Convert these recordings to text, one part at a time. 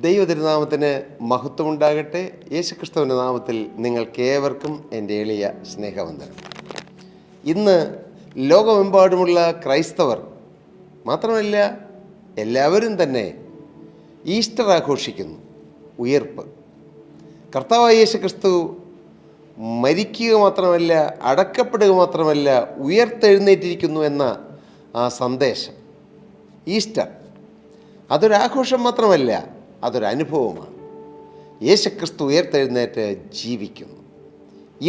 ദൈവതിരുനാമത്തിന് മഹത്വമുണ്ടാകട്ടെ. യേശുക്രിസ്തുവിൻ്റെ നാമത്തിൽ നിങ്ങൾക്കേവർക്കും എൻ്റെ എളിയ സ്നേഹവന്ദനം. ഇന്ന് ലോകമെമ്പാടുമുള്ള ക്രൈസ്തവർ മാത്രമല്ല എല്ലാവരും തന്നെ ഈസ്റ്റർ ആഘോഷിക്കുന്നു. ഉയർപ്പ്. കർത്താവായ യേശുക്രിസ്തു മരിക്കുക മാത്രമല്ല, അടക്കപ്പെടുക മാത്രമല്ല, ഉയർത്തെഴുന്നേറ്റിരിക്കുന്നു എന്ന ആ സന്ദേശം. ഈസ്റ്റർ അതൊരാഘോഷം മാത്രമല്ല, അതൊരനുഭവമാണ്. യേശുക്രിസ്തു ഉയർത്തെഴുന്നേറ്റ് ജീവിക്കുന്നു,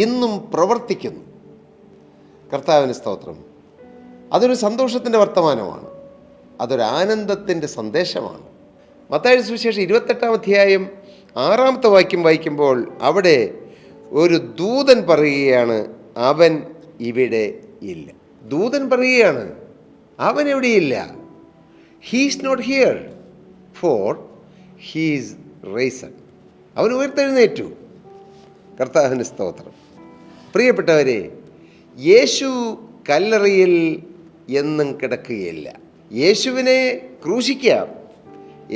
ഇന്നും പ്രവർത്തിക്കുന്നു. കർത്താവിന് സ്തോത്രം. അതൊരു സന്തോഷത്തിൻ്റെ വർത്തമാനമാണ്, അതൊരു ആനന്ദത്തിൻ്റെ സന്ദേശമാണ്. മത്തായിയുടെ സുവിശേഷം 28-ാം അധ്യായം 6-ാമത്തെ വാക്യം വായിക്കുമ്പോൾ അവിടെ ഒരു ദൂതൻ പറയുകയാണ്, അവൻ ഇവിടെ ഇല്ല. ദൂതൻ പറയുകയാണ്, അവൻ എവിടെയില്ല. He's not here, for he's risen. അവൻ ഉയർത്തെഴുന്നേറ്റു. കർത്താവിന് സ്തോത്രം. പ്രിയപ്പെട്ടവരെ, യേശു കല്ലറയിൽ എന്നും കിടക്കുകയില്ല. യേശുവിനെ ക്രൂശിക്കാം,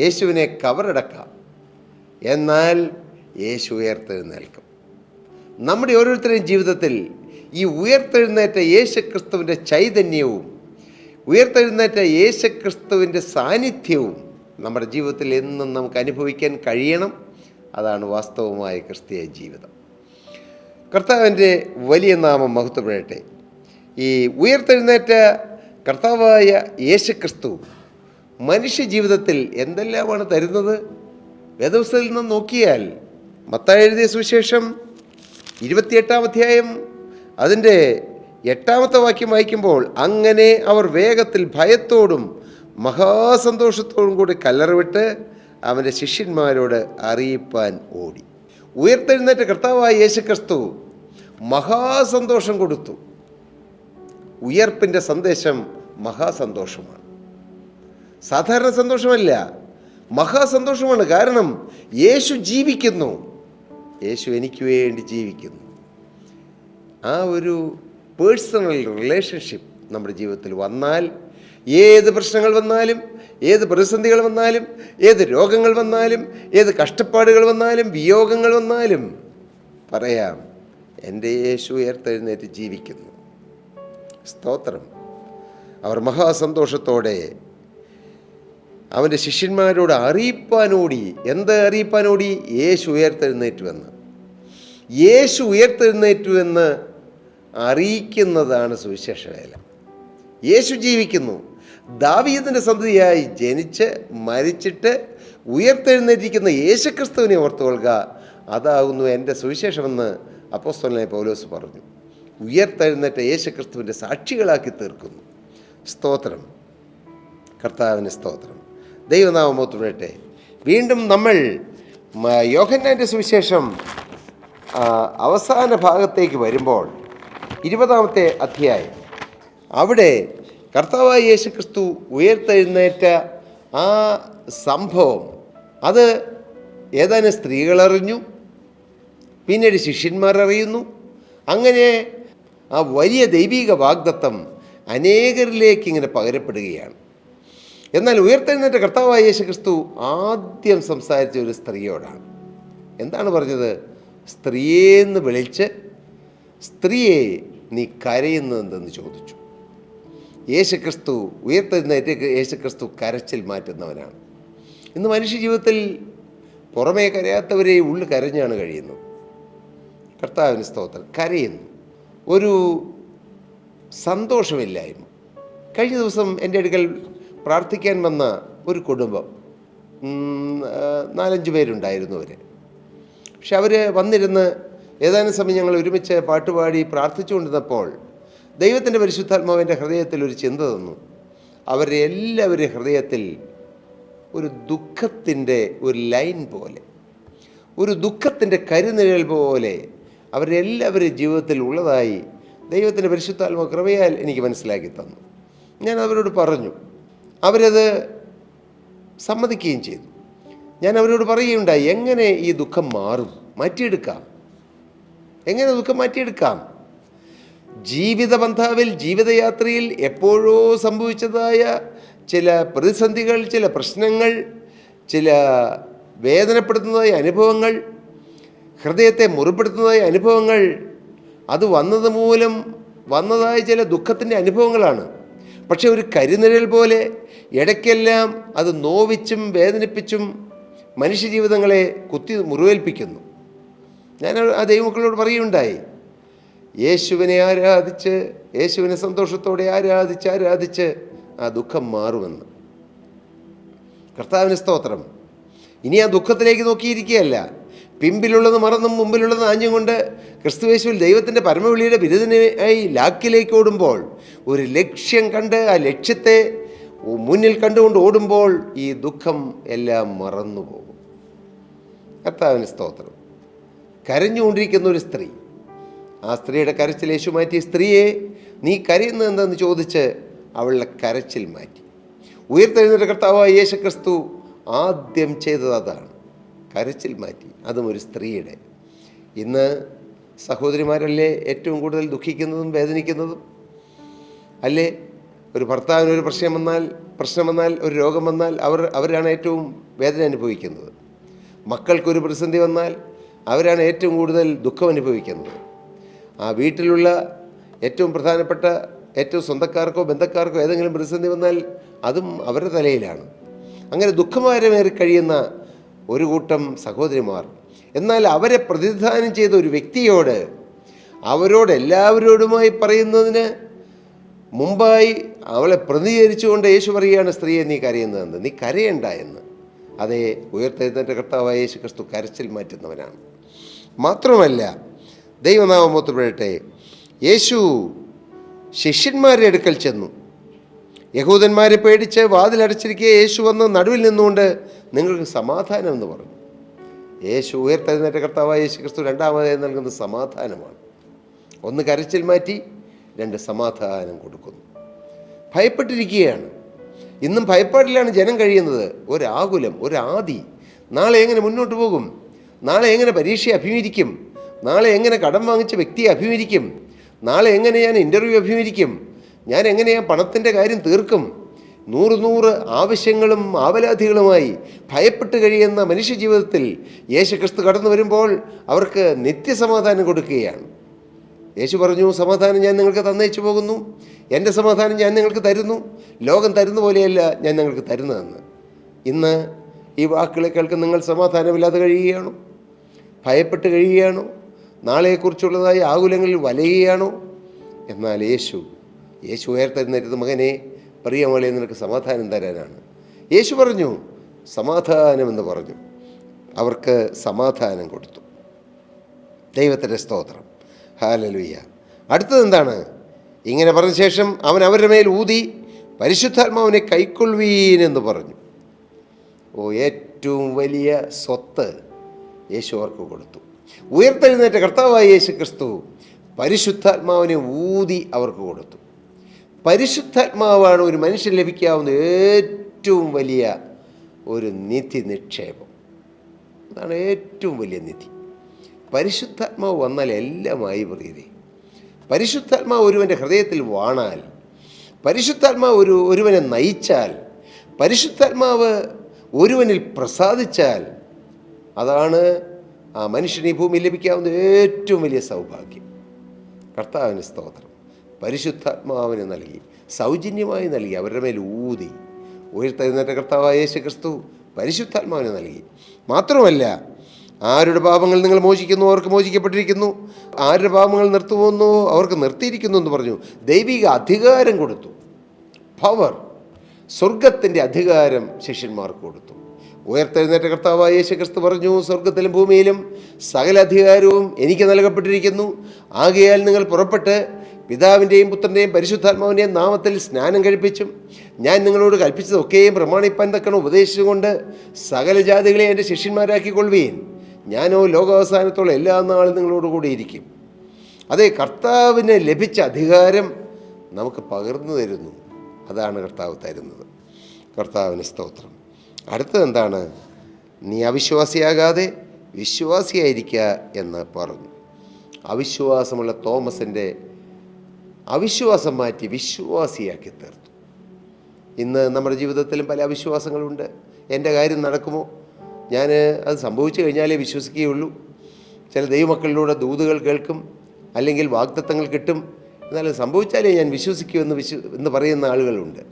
യേശുവിനെ കവറടക്കാം, എന്നാൽ യേശു ഉയർത്തെഴുന്നേൽക്കും. നമ്മുടെ ഓരോരുത്തരുടെയും ജീവിതത്തിൽ ഈ ഉയർത്തെഴുന്നേറ്റ യേശുക്രിസ്തുവിൻ്റെ ചൈതന്യവും ഉയർത്തെഴുന്നേറ്റ യേശുക്രിസ്തുവിൻ്റെ സാന്നിധ്യവും നമ്മുടെ ജീവിതത്തിൽ എന്നും നമുക്ക് അനുഭവിക്കാൻ കഴിയണം. അതാണ് വാസ്തവമായ ക്രിസ്തീയ ജീവിതം. കർത്താവിൻ്റെ വലിയ നാമം മഹത്വപ്പെടട്ടെ. ഈ ഉയർത്തെഴുന്നേറ്റ കർത്താവായ യേശുക്രിസ്തു മനുഷ്യ ജീവിതത്തിൽ എന്തെല്ലാമാണ് തരുന്നത്? വേദപുസ്തകത്തിൽ നിന്ന് നോക്കിയാൽ മത്തായി എഴുതിയ സുവിശേഷം 28-ാം അധ്യായം അതിൻ്റെ 8-ാമത്തെ വാക്യം വായിക്കുമ്പോൾ, അങ്ങനെ അവർ വേഗത്തിൽ ഭയത്തോടും മഹാസന്തോഷത്തോടും കൂടി കല്ലറ വിട്ട് അവൻ്റെ ശിഷ്യന്മാരോട് അറിയിപ്പാൻ ഓടി. ഉയർത്തെഴുന്നേറ്റ കർത്താവായ യേശുക്രിസ്തു മഹാസന്തോഷം കൊടുത്തു. ഉയർപ്പിൻ്റെ സന്ദേശം മഹാസന്തോഷമാണ്, സാധാരണ സന്തോഷമല്ല, മഹാസന്തോഷമാണ്. കാരണം യേശു ജീവിക്കുന്നു, യേശു എനിക്ക് വേണ്ടി ജീവിക്കുന്നു. ആ ഒരു പേഴ്സണൽ റിലേഷൻഷിപ്പ് നമ്മുടെ ജീവിതത്തിൽ വന്നാൽ, ഏത് പ്രശ്നങ്ങൾ വന്നാലും, ഏത് പ്രതിസന്ധികൾ വന്നാലും, ഏത് രോഗങ്ങൾ വന്നാലും, ഏത് കഷ്ടപ്പാടുകൾ വന്നാലും, വിയോഗങ്ങൾ വന്നാലും പറയാം, എൻ്റെ യേശു ഉയർത്തെഴുന്നേറ്റ് ജീവിക്കുന്നു. സ്തോത്രം. അവർ മഹാസന്തോഷത്തോടെ അവൻ്റെ ശിഷ്യന്മാരോട് അറിയിപ്പാനോടി. എന്ത് അറിയിപ്പാനോടി? യേശു ഉയർത്തെഴുന്നേറ്റുവെന്ന്. യേശു ഉയർത്തെഴുന്നേറ്റുവെന്ന് അറിയിക്കുന്നതാണ് സുവിശേഷ വേല. യേശു ജീവിക്കുന്നു. ദാവീദിൻ്റെ സന്തതിയായി ജനിച്ച് മരിച്ചിട്ട് ഉയർത്തെഴുന്നേറ്റിരിക്കുന്ന യേശുക്രിസ്തുവിനെ ഓർത്തുകൊള്ളുക, അതാകുന്നു എൻ്റെ സുവിശേഷമെന്ന് അപ്പോസ്തലനായ പൗലോസ് പറഞ്ഞു. ഉയർത്തെഴുന്നേറ്റ യേശുക്രിസ്തുവിൻ്റെ സാക്ഷികളാക്കി തീർക്കുന്നു. സ്തോത്രം. കർത്താവിന് സ്തോത്രം. ദൈവനാമം മഹത്വപ്പെടട്ടെ. വീണ്ടും നമ്മൾ യോഹന്നാൻ്റെ സുവിശേഷം അവസാന ഭാഗത്തേക്ക് വരുമ്പോൾ 20-ാമത്തെ അധ്യായം, അവിടെ കർത്താവായ യേശുക്രിസ്തു ഉയർത്തെഴുന്നേറ്റ ആ സംഭവം അത് ഏതാനും സ്ത്രീകൾ അറിഞ്ഞു, പിന്നീട് ശിഷ്യന്മാർ അറിയുന്നു. അങ്ങനെ ആ വലിയ ദൈവിക വാഗ്ദത്തം അനേകരിലേക്ക് ഇങ്ങനെ പകരപ്പെടുകയാണ്. എന്നാൽ ഉയർത്തെഴുന്നേറ്റ കർത്താവായ യേശുക്രിസ്തു ആദ്യം സംസാരിച്ച ഒരു സ്ത്രീയോടാണ്. എന്താണ് പറഞ്ഞത്? സ്ത്രീയെന്ന് വിളിച്ച്, സ്ത്രീയെ നീ കരയുന്നതെന്തെന്ന് ചോദിച്ചു. യേശുക്രിസ്തു ഉയർത്തെഴുന്നേറ്റ് യേശുക്രിസ്തു കരച്ചിൽ മാറ്റുന്നവനാണ്. ഇന്ന് മനുഷ്യ ജീവിതത്തിൽ പുറമേ കരയാത്തവരെ ഉള്ളിൽ കരഞ്ഞാണ് കഴിയുന്നത്. കർത്താവിന് സ്തോത്രം. കരയുന്നു, ഒരു സന്തോഷമില്ലായ്മ. കഴിഞ്ഞ ദിവസം എൻ്റെ അടുക്കൽ പ്രാർത്ഥിക്കാൻ വന്ന ഒരു കുടുംബം, 4-5 പേരുണ്ടായിരുന്നു അവർ. പക്ഷെ അവർ വന്നിരുന്ന് ഏതാനും സമയം ഞങ്ങൾ ഒരുമിച്ച് പാട്ടുപാടി പ്രാർത്ഥിച്ചുകൊണ്ടിരുന്നപ്പോൾ ദൈവത്തിൻ്റെ പരിശുദ്ധാത്മാവിൻ്റെ ഹൃദയത്തിൽ ഒരു ചിന്ത തന്നു. അവരുടെ എല്ലാവരുടെ ഹൃദയത്തിൽ ഒരു ദുഃഖത്തിൻ്റെ ഒരു ലൈൻ പോലെ, ഒരു ദുഃഖത്തിൻ്റെ കരുനിഴൽ പോലെ അവരുടെ എല്ലാവരുടെ ജീവിതത്തിൽ ഉള്ളതായി ദൈവത്തിൻ്റെ പരിശുദ്ധാത്മാവ് കൃപയാൽ എനിക്ക് മനസ്സിലാക്കി തന്നു. ഞാൻ അവരോട് പറഞ്ഞു, അവരത് സമ്മതിക്കുകയും ചെയ്തു. ഞാൻ അവരോട് പറയുകയുണ്ടായി, എങ്ങനെ ഈ ദുഃഖം മാറും, മാറ്റിയെടുക്കാം, എങ്ങനെ ദുഃഖം മാറ്റിയെടുക്കാം? ജീവിത ബന്ധാവിൽ, ജീവിതയാത്രയിൽ എപ്പോഴോ സംഭവിച്ചതായ ചില പ്രതിസന്ധികൾ, ചില പ്രശ്നങ്ങൾ, ചില വേദനപ്പെടുത്തുന്നതായ അനുഭവങ്ങൾ, ഹൃദയത്തെ മുറിപ്പെടുത്തുന്നതായ അനുഭവങ്ങൾ, അത് വന്നത് മൂലം വന്നതായ ചില ദുഃഖത്തിൻ്റെ അനുഭവങ്ങളാണ്. പക്ഷെ ഒരു കരിനിഴൽ പോലെ ഇടയ്ക്കെല്ലാം അത് നോവിച്ചും വേദനിപ്പിച്ചും മനുഷ്യജീവിതങ്ങളെ കുത്തി മുറിവേൽപ്പിക്കുന്നു. ഞാൻ ആ ദൈവമക്കളോട് പറയുകയുണ്ടായി, യേശുവിനെ ആരാധിച്ച്, യേശുവിനെ സന്തോഷത്തോടെ ആരാധിച്ച് ആ ദുഃഖം മാറുമെന്ന്. കർത്താവിന് സ്തോത്രം. ഇനി ആ ദുഃഖത്തിലേക്ക് നോക്കിയിരിക്കുകയല്ല, പിമ്പിലുള്ളത് മറന്നും മുമ്പിലുള്ളത് ആഞ്ഞും കൊണ്ട് ക്രിസ്തുയേശുവിൽ ദൈവത്തിൻ്റെ പരമവിളിയുടെ ബിരുദനായി ലാക്കിലേക്ക് ഓടുമ്പോൾ, ഒരു ലക്ഷ്യം കണ്ട് ആ ലക്ഷ്യത്തെ മുന്നിൽ കണ്ടുകൊണ്ട് ഓടുമ്പോൾ ഈ ദുഃഖം എല്ലാം മറന്നുപോകും. കർത്താവിന് സ്തോത്രം. കരഞ്ഞുകൊണ്ടിരിക്കുന്ന ഒരു സ്ത്രീ, ആ സ്ത്രീയുടെ കരച്ചിൽ യേശു മാറ്റി. സ്ത്രീയെ, നീ കരയുന്നത് എന്താണെന്ന് ചോദിച്ച് അവളുടെ കരച്ചിൽ മാറ്റി. ഉയർത്തെഴുന്നേറ്റ കർത്താവായ യേശു ക്രിസ്തു ആദ്യം ചെയ്തത് അതാണ്, കരച്ചിൽ മാറ്റി, അതും ഒരു സ്ത്രീയുടെ. ഇന്ന് സഹോദരിമാരല്ലേ ഏറ്റവും കൂടുതൽ ദുഃഖിക്കുന്നതും വേദനിക്കുന്നതും? അല്ലേ? ഒരു ഭർത്താവിനൊരു പ്രശ്നം വന്നാൽ ഒരു രോഗം വന്നാൽ അവരാണ് ഏറ്റവും വേദന അനുഭവിക്കുന്നത്. മക്കൾക്കൊരു പ്രതിസന്ധി വന്നാൽ അവരാണ് ഏറ്റവും കൂടുതൽ ദുഃഖം അനുഭവിക്കുന്നത്. ആ വീട്ടിലുള്ള ഏറ്റവും പ്രധാനപ്പെട്ട ഏറ്റവും സ്വന്തക്കാർക്കോ ബന്ധക്കാർക്കോ ഏതെങ്കിലും പ്രതിസന്ധി വന്നാൽ അതും അവരുടെ തലയിലാണ്. അങ്ങനെ ദുഃഖഭാരമേറി കഴിയുന്ന ഒരു കൂട്ടം സഹോദരിമാർ. എന്നാൽ അവരെ പ്രതിനിധാനം ചെയ്ത ഒരു വ്യക്തിയോട്, എല്ലാവരോടുമായി പറയുന്നതിന് മുമ്പായി അവളെ പ്രതികരിച്ചുകൊണ്ട് യേശു പറയുകയാണ്, സ്ത്രീയെ നീ കരയുന്നതെന്ന്, നീ കരയണ്ട എന്ന്. അതേ, ഉയർത്തെഴുന്നേറ്റ കർത്താവായ യേശു ക്രിസ്തു കരച്ചിൽ മാറ്റുന്നവനാണ്. മാത്രമല്ല, ദൈവനാമം മഹത്വപ്പെടട്ടെ, യേശു ശിഷ്യന്മാരുടെ അടുക്കൽ ചെന്നു. യഹൂദന്മാരെ പേടിച്ച് വാതിലടച്ചിരിക്കെ യേശു വന്ന് നടുവിൽ നിന്നുകൊണ്ട് നിങ്ങൾക്ക് സമാധാനം എന്ന് പറഞ്ഞു. യേശു ഉയർത്തെഴുന്നേറ്റ കർത്താവായ യേശു ക്രിസ്തു രണ്ടാമതായി നൽകുന്ന സമാധാനമാണ്. ഒന്ന് കരച്ചിൽ മാറ്റി, രണ്ട് സമാധാനം കൊടുക്കുന്നു. ഭയപ്പെട്ടിരിക്കുകയാണ്. ഇന്നും ഭയപ്പാടിലാണ് ജനം കഴിയുന്നത്. ഒരാകുലം, ഒരാദി. നാളെ എങ്ങനെ മുന്നോട്ട് പോകും? നാളെ എങ്ങനെ പരീക്ഷയെ അഭിമുഖീകരിക്കും? നാളെ എങ്ങനെ കടം വാങ്ങിച്ച വ്യക്തിയെ അഭിമുഖീകരിക്കും? നാളെ എങ്ങനെ ഞാൻ ഇൻ്റർവ്യൂ അഭിമുഖീകരിക്കും? ഞാൻ എങ്ങനെ ഞാൻ പണത്തിൻ്റെ കാര്യം തീർക്കും? 100 ആവശ്യങ്ങളും ആവലാധികളുമായി ഭയപ്പെട്ട് കഴിയുന്ന മനുഷ്യജീവിതത്തിൽ യേശുക്രിസ്തു കടന്നു വരുമ്പോൾ അവർക്ക് നിത്യസമാധാനം കൊടുക്കുകയാണ്. യേശു പറഞ്ഞു, സമാധാനം ഞാൻ നിങ്ങൾക്ക് തന്നേച്ചു പോകുന്നു, എൻ്റെ സമാധാനം ഞാൻ നിങ്ങൾക്ക് തരുന്നു, ലോകം തരുന്ന പോലെയല്ല ഞാൻ നിങ്ങൾക്ക് തരുന്നതെന്ന്. ഇന്ന് ഈ വാക്കുകളെ കേൾക്കുന്ന നിങ്ങൾ സമാധാനമില്ലാതെ കഴിയുകയാണോ? ഭയപ്പെട്ട് കഴിയുകയാണോ? നാളെക്കുറിച്ചുള്ളതായ ആകുലങ്ങളിൽ വലയുകയാണോ? എന്നാൽ യേശു ഉയർത്തെഴുന്നേറ്റത്, മകനെ, പ്രിയമോളെ, നിനക്ക് സമാധാനം തരാനാണ്. യേശു പറഞ്ഞു, സമാധാനമെന്ന് പറഞ്ഞു. അവർക്ക് സമാധാനം കൊടുത്തു. ദൈവത്തിൻ്റെ സ്തോത്രം. ഹല്ലേലൂയ. അടുത്തത് എന്താണ്? ഇങ്ങനെ പറഞ്ഞ ശേഷം അവൻ അവരുടെ മേൽ ഊതി പരിശുദ്ധാത്മാവിനെ കൈക്കൊള്ളുവീനെന്ന് പറഞ്ഞു. ഏറ്റവും വലിയ സ്വത്ത് യേശു അവർക്ക് കൊടുത്തു. ഉയർത്തെഴുന്നേറ്റ കർത്താവായ യേശു ക്രിസ്തു പരിശുദ്ധാത്മാവിനെ ഊതി അവർക്ക് കൊടുത്തു. പരിശുദ്ധാത്മാവാണ് ഒരു മനുഷ്യൻ ലഭിക്കാവുന്ന ഏറ്റവും വലിയ ഒരു നിധി നിക്ഷേപം. അതാണ് ഏറ്റവും വലിയ നിധി. പരിശുദ്ധാത്മാവ് വന്നാൽ എല്ലാമായി പ്രിയരേ. പരിശുദ്ധാത്മാവ് ഒരുവൻ്റെ ഹൃദയത്തിൽ വാണാൽ, പരിശുദ്ധാത്മാവ് ഒരുവനെ നയിച്ചാൽ, പരിശുദ്ധാത്മാവ് ഒരുവനിൽ പ്രസാദിച്ചാൽ, അതാണ് ആ മനുഷ്യന് ഈ ഭൂമിയിൽ ലഭിക്കാവുന്ന ഏറ്റവും വലിയ സൗഭാഗ്യം. കർത്താവിന് സ്തോത്രം. പരിശുദ്ധാത്മാവിനെ നൽകി, സൗജന്യമായി നൽകി, അവരുടെ മേൽ ഊതി. ഉയർത്തെഴുന്നേറ്റ കർത്താവായ യേശു ക്രിസ്തു പരിശുദ്ധാത്മാവിനെ നൽകി. മാത്രമല്ല, ആരുടെ പാപങ്ങൾ നിങ്ങൾ മോചിക്കുന്നു അവർക്ക് മോചിക്കപ്പെട്ടിരിക്കുന്നു, ആരുടെ പാപങ്ങൾ നിർത്തുപോകുന്നു അവർക്ക് നിർത്തിയിരിക്കുന്നു എന്ന് പറഞ്ഞു. ദൈവിക അധികാരം കൊടുത്തു. പവർ, സ്വർഗത്തിൻ്റെ അധികാരം ശിഷ്യന്മാർക്ക് കൊടുത്തു. ഉയർത്തെഴുന്നേറ്റ കർത്താവായ യേശു ക്രിസ്തു പറഞ്ഞു, സ്വർഗത്തിലും ഭൂമിയിലും സകല അധികാരവും എനിക്ക് നൽകപ്പെട്ടിരിക്കുന്നു. ആകയാൽ നിങ്ങൾ പുറപ്പെട്ട് പിതാവിൻ്റെയും പുത്രൻ്റെയും പരിശുദ്ധാത്മാവിൻ്റെയും നാമത്തിൽ സ്നാനം കഴിപ്പിച്ചും ഞാൻ നിങ്ങളോട് കൽപ്പിച്ചതൊക്കെയും പ്രമാണിപ്പാൻ തക്കണം ഉപദേശിച്ചുകൊണ്ട് സകല ജാതികളെ എൻ്റെ ശിഷ്യന്മാരാക്കിക്കൊള്ളുവീൻ. ഞാനോ ലോകാവസാനത്തോളം എല്ലാ നാളും നിങ്ങളോടുകൂടി ഇരിക്കും. അതേ, കർത്താവിന് ലഭിച്ച അധികാരം നമുക്ക് പകർന്നു തരുന്നു. അതാണ് കർത്താവ് തരുന്നത്. കർത്താവിന് സ്തോത്രം. അടുത്തത് എന്താണ്? നീ അവിശ്വാസിയാകാതെ വിശ്വാസിയായിരിക്കുക എന്ന് പറഞ്ഞു. അവിശ്വാസമുള്ള തോമസിൻ്റെ അവിശ്വാസം മാറ്റി വിശ്വാസിയാക്കി തീർത്തു. ഇന്ന് നമ്മുടെ ജീവിതത്തിലും പല അവിശ്വാസങ്ങളുണ്ട്. എൻ്റെ കാര്യം നടക്കുമോ? ഞാൻ അത് സംഭവിച്ചു കഴിഞ്ഞാലേ വിശ്വസിക്കുകയുള്ളൂ. ചില ദൈവമക്കളിലൂടെ ദൂതുകൾ കേൾക്കും, അല്ലെങ്കിൽ വാഗ്ദത്തങ്ങൾ കിട്ടും, എന്നാലും സംഭവിച്ചാലേ ഞാൻ വിശ്വസിക്കൂ എന്ന് പറയുന്ന ആളുകളുണ്ട്.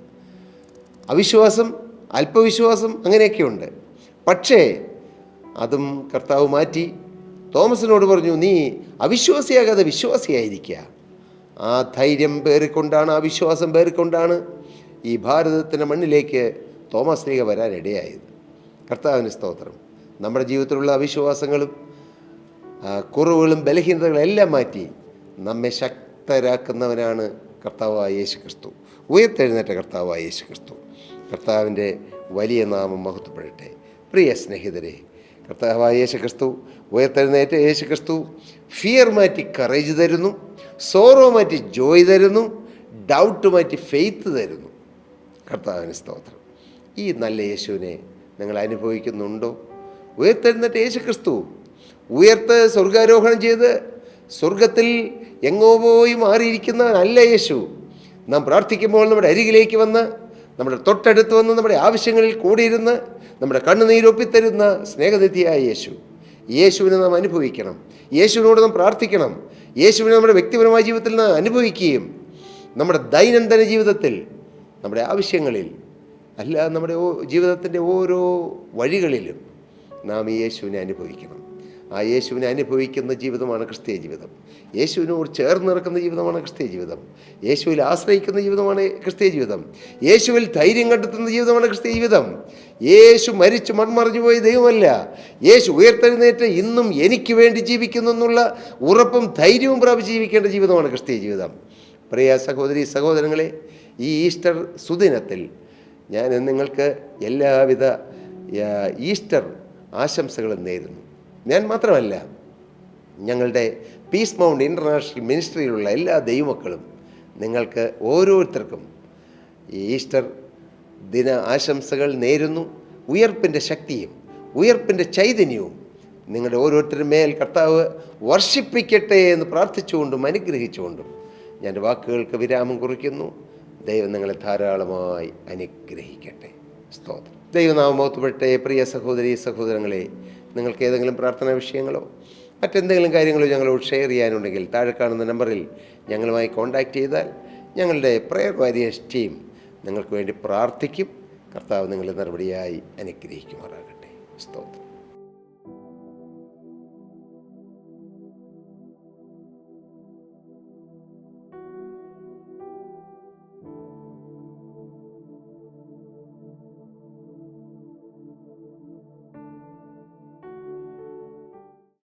അവിശ്വാസം, അല്പവിശ്വാസം, അങ്ങനെയൊക്കെയുണ്ട്. പക്ഷേ അതും കർത്താവ് മാറ്റി. തോമസിനോട് പറഞ്ഞു, നീ അവിശ്വാസിയാകാതെ വിശ്വാസിയായിരിക്കുക. ആ ധൈര്യം പേറിക്കൊണ്ടാണ്, ആ വിശ്വാസം പേറിക്കൊണ്ടാണ് ഈ ഭാരതത്തിൻ്റെ മണ്ണിലേക്ക് തോമസ് ലീഗ വരാനിടയായത്. കർത്താവിന് സ്തോത്രം. നമ്മുടെ ജീവിതത്തിലുള്ള അവിശ്വാസങ്ങളും കുറവുകളും ബലഹീനതകളും എല്ലാം മാറ്റി നമ്മെ ശക്തരാക്കുന്നവനാണ് കർത്താവായ യേശു ക്രിസ്തു. ഉയർത്തെഴുന്നേറ്റ കർത്താവായ യേശു ക്രിസ്തു. കർത്താവിൻ്റെ വലിയ നാമം മഹത്വപ്പെടട്ടെ. പ്രിയ സ്നേഹിതരെ, കർത്താവായ യേശു ക്രിസ്തു, ഉയർത്തെഴുന്നേറ്റ യേശു ക്രിസ്തു ഫിയർ മാറ്റി കറേജ് തരുന്നു, സോറോ മാറ്റി ജോയ് തരുന്നു, ഡൗട്ട് മാറ്റി ഫെയ്ത്ത് തരുന്നു. കർത്താവിന് സ്തോത്രം. ഈ നല്ല യേശുവിനെ നിങ്ങൾ അനുഭവിക്കുന്നുണ്ടോ? ഉയർത്തെഴുന്നേറ്റ യേശു ക്രിസ്തു സ്വർഗാരോഹണം ചെയ്ത് സ്വർഗത്തിൽ എങ്ങോ പോയി മാറിയിരിക്കുന്നവനല്ല യേശു. നാം പ്രാർത്ഥിക്കുമ്പോൾ നമ്മുടെ അരികിലേക്ക് വന്ന്, നമ്മുടെ തൊട്ടടുത്ത് വന്ന്, നമ്മുടെ ആവശ്യങ്ങളിൽ കൂടിയിരുന്ന് നമ്മുടെ കണ്ണുനീരൊപ്പിത്തരുന്ന സ്നേഹനിധിയായ യേശു. യേശുവിനെ നാം അനുഭവിക്കണം. യേശുവിനോട് നാം പ്രാർത്ഥിക്കണം. യേശുവിനെ നമ്മുടെ വ്യക്തിപരമായ ജീവിതത്തിൽ നാം അനുഭവിക്കുകയും നമ്മുടെ ദൈനംദിന ജീവിതത്തിൽ, നമ്മുടെ ആവശ്യങ്ങളിൽ, അല്ല നമ്മുടെ ജീവിതത്തിൻ്റെ ഓരോ വഴികളിലും നാം ഈ യേശുവിനെ അനുഭവിക്കണം. ആ യേശുവിനെ അനുഭവിക്കുന്ന ജീവിതമാണ് ക്രിസ്തീയ ജീവിതം. യേശുവിനോട് ചേർന്ന് നിൽക്കുന്ന ജീവിതമാണ് ക്രിസ്തീയ ജീവിതം. യേശുവിൽ ആശ്രയിക്കുന്ന ജീവിതമാണ് ക്രിസ്തീയ ജീവിതം. യേശുവിൽ ധൈര്യം കണ്ടെത്തുന്ന ജീവിതമാണ് ക്രിസ്തീയ ജീവിതം. യേശു മരിച്ചു മൺമറഞ്ഞു പോയ ദൈവമല്ല. യേശു ഉയർത്തെഴുന്നേറ്റ് ഇന്നും എനിക്ക് വേണ്ടി ജീവിക്കുന്നു എന്നുള്ള ഉറപ്പും ധൈര്യവും പ്രാപിച്ച് ജീവിക്കേണ്ട ജീവിതമാണ് ക്രിസ്തീയ ജീവിതം. പ്രിയ സഹോദരി സഹോദരങ്ങളെ, ഈ ഈസ്റ്റർ സുദിനത്തിൽ ഞാൻ നിങ്ങൾക്ക് എല്ലാവിധ ഈസ്റ്റർ ആശംസകളും നേരുന്നു. ഞാൻ മാത്രമല്ല, ഞങ്ങളുടെ പീസ് മൗണ്ട് ഇൻ്റർനാഷണൽ മിനിസ്ട്രിയിലുള്ള എല്ലാ ദൈവമക്കളും നിങ്ങൾക്ക് ഓരോരുത്തർക്കും ഈ ഈസ്റ്റർ ദിന ആശംസകൾ നേരുന്നു. ഉയർപ്പിൻ്റെ ശക്തിയും ഉയർപ്പിൻ്റെ ചൈതന്യവും നിങ്ങളുടെ ഓരോരുത്തരുടെ മേൽ കർത്താവ് വർഷിപ്പിക്കട്ടെ എന്ന് പ്രാർത്ഥിച്ചുകൊണ്ടും അനുഗ്രഹിച്ചുകൊണ്ടും ഞാൻ വാക്കുകൾക്ക് വിരാമം കുറിക്കുന്നു. ദൈവം നിങ്ങളെ ധാരാളമായി അനുഗ്രഹിക്കട്ടെ. സ്തോത്രം. ദൈവനാമം മഹത്വപ്പെടട്ടെ. പ്രിയ സഹോദരി സഹോദരങ്ങളെ, നിങ്ങൾക്ക് ഏതെങ്കിലും പ്രാർത്ഥനാ വിഷയങ്ങളോ മറ്റെന്തെങ്കിലും കാര്യങ്ങളോ ഞങ്ങളോട് ഷെയർ ചെയ്യാനുണ്ടെങ്കിൽ താഴെ കാണുന്ന നമ്പറിൽ ഞങ്ങളുമായി കോൺടാക്റ്റ് ചെയ്താൽ ഞങ്ങളുടെ പ്രയർ വാരിയേഴ്സ് ടീം നിങ്ങൾക്ക് വേണ്ടി പ്രാർത്ഥിക്കും. കർത്താവ് നിങ്ങളെ നടപടിയായി അനുഗ്രഹിക്കുമാറാകട്ടെ. സ്തോത്രം.